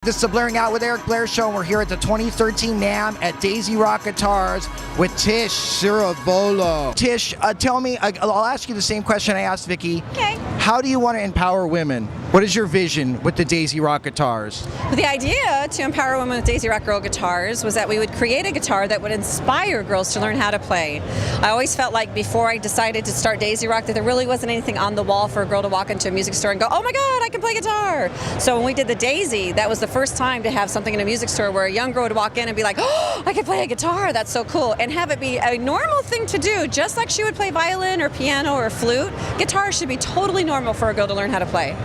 This is the Blairing Out with Eric Blair show, and we're here at the 2013 NAMM at Daisy Rock Guitars with Tish Ciravolo. Tish, tell me, I'll ask you the same question I asked Vicky. Okay. How do you want to empower women? What is your vision with the Daisy Rock Guitars? The idea to empower women with Daisy Rock Girl guitars was that we would create a guitar that would inspire girls to learn how to play. I always felt like before I decided to start Daisy Rock that there really wasn't anything on the wall for a girl to walk into a music store and go, oh my God, I can play guitar. So when we did the Daisy, that was the first time to have something in a music store where a young girl would walk in and be like, oh, I can play a guitar, that's so cool. And have it be a normal thing to do, just like she would play violin or piano or flute. Guitar should be totally normal for a girl to learn how to play.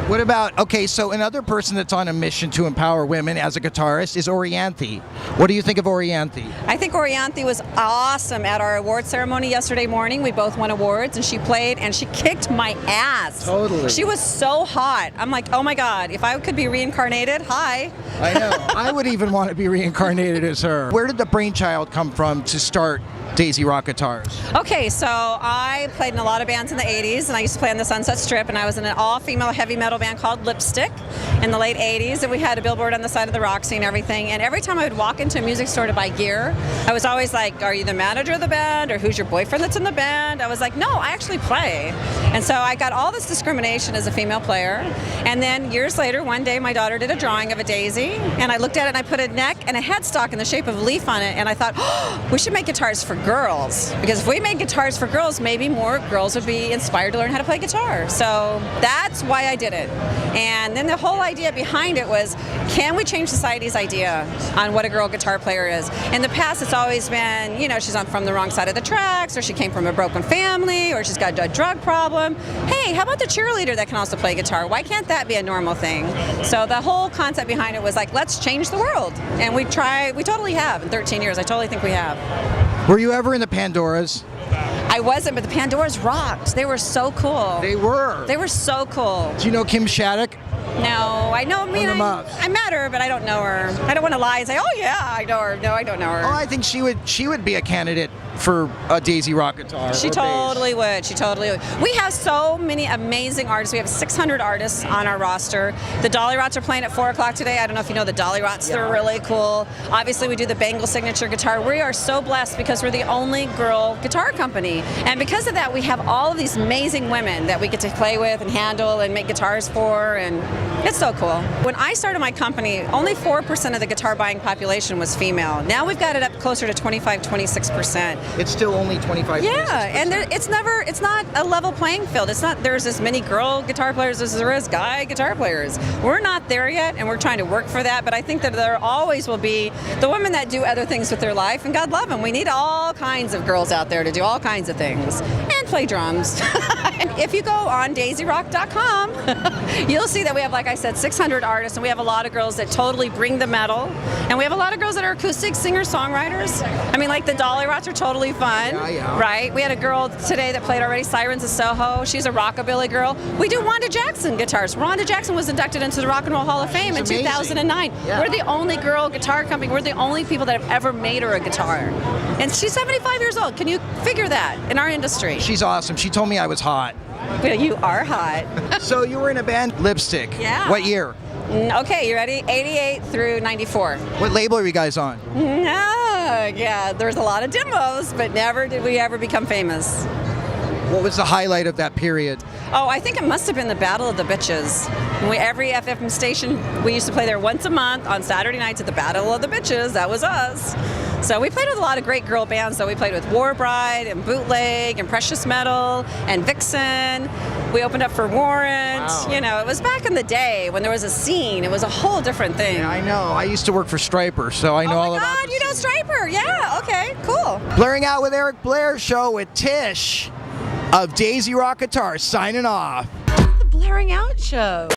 What about, okay, so another person that's on a mission to empower women as a guitarist is Orianthi. What do you think of Orianthi? I think Orianthi was awesome at our award ceremony yesterday morning. We both won awards, and she played, and she kicked my ass. Totally. She was so hot. I'm like, oh my God, if I could be reincarnated, hi. I know. I would even want to be reincarnated as her. Where did the brainchild come from to start Daisy Rock Guitars? Okay, so I played in a lot of bands in the 80s, and I used to play on the Sunset Strip, and I was in an all-female heavy metal band called Lipstick in the late 80s, and we had a billboard on the side of the Roxy and everything, and every time I would walk into a music store to buy gear, I was always like, are you the manager of the band, or who's your boyfriend that's in the band? I was like, no, I actually play. And so I got all this discrimination as a female player, and then years later, one day my daughter did a drawing of a daisy, and I looked at it and I put a neck and a headstock in the shape of a leaf on it, and I thought, oh, we should make guitars for girls, because if we made guitars for girls, maybe more girls would be inspired to learn how to play guitar. So that's why I did it. And then the whole idea behind it was, can we change society's idea on what a girl guitar player is? In the past, it's always been, you know, she's from the wrong side of the tracks, or she came from a broken family, or she's got a drug problem. Hey, how about the cheerleader that can also play guitar? Why can't that be a normal thing? So the whole concept behind it was like, let's change the world. And we totally have in 13 years. I totally think we have. Were you ever in the Pandoras? I wasn't, but the Pandoras rocked. They were so cool. They were. They were so cool. Do you know Kim Shattuck? No, I know. I met her, but I don't know her. I don't want to lie and say, "Oh yeah, I know her." No, I don't know her. Oh, I think she would be a candidate for a Daisy Rock guitar. She totally would. She totally would. We have so many amazing artists. We have 600 artists on our roster. The Dolly Rots are playing at 4 o'clock today. I don't know if you know the Dolly Rots. Yeah. They're really cool. Obviously, we do the Bengal signature guitar. We are so blessed because we're the only girl guitar company, and because of that, we have all of these amazing women that we get to play with and handle and make guitars for, and it's so cool. When I started my company, only 4% of the guitar buying population was female. Now we've got it up closer to 25, 26%. It's still only 25. Yeah, and it's not a level playing field. It's not, there's as many girl guitar players as there is guy guitar players. We're not there yet, and we're trying to work for that, but I think that there always will be the women that do other things with their life, and God love them. We need all kinds of girls out there to do all kinds of things, and play drums. If you go on daisyrock.com, you'll see that we have, like I said, 600 artists, and we have a lot of girls that totally bring the metal, and we have a lot of girls that are acoustic singer-songwriters. I mean, like the Dolly Rots are totally fun, right? We had a girl today that played already, Sirens of Soho. She's a rockabilly girl. We do Wanda Jackson guitars. Wanda Jackson was inducted into the Rock and Roll Hall of Fame in 2009. Yeah. We're the only girl guitar company. We're the only people that have ever made her a guitar. And she's 75 years old. Can you figure that in our industry? She's awesome. She told me I was hot. Well, you are hot. So you were in a band, Lipstick. Yeah. What year? Okay, you ready? 88 through 94. What label are you guys on? Yeah, there's a lot of demos, but never did we ever become famous. What was the highlight of that period? Oh, I think it must have been the Battle of the Bitches. Every FFM station, we used to play there once a month on Saturday nights at the Battle of the Bitches. That was us. So we played with a lot of great girl bands. So we played with War Bride and Bootleg and Precious Metal and Vixen. We opened up for Warrant. Wow. You know, it was back in the day when there was a scene. It was a whole different thing. Yeah, I know. I used to work for Stryper, so I know all about it. Oh my God, you know Stryper. Yeah, okay, cool. Blairing Out with Eric Blair show with Tish of Daisy Rock Guitars signing off. The Blairing Out show.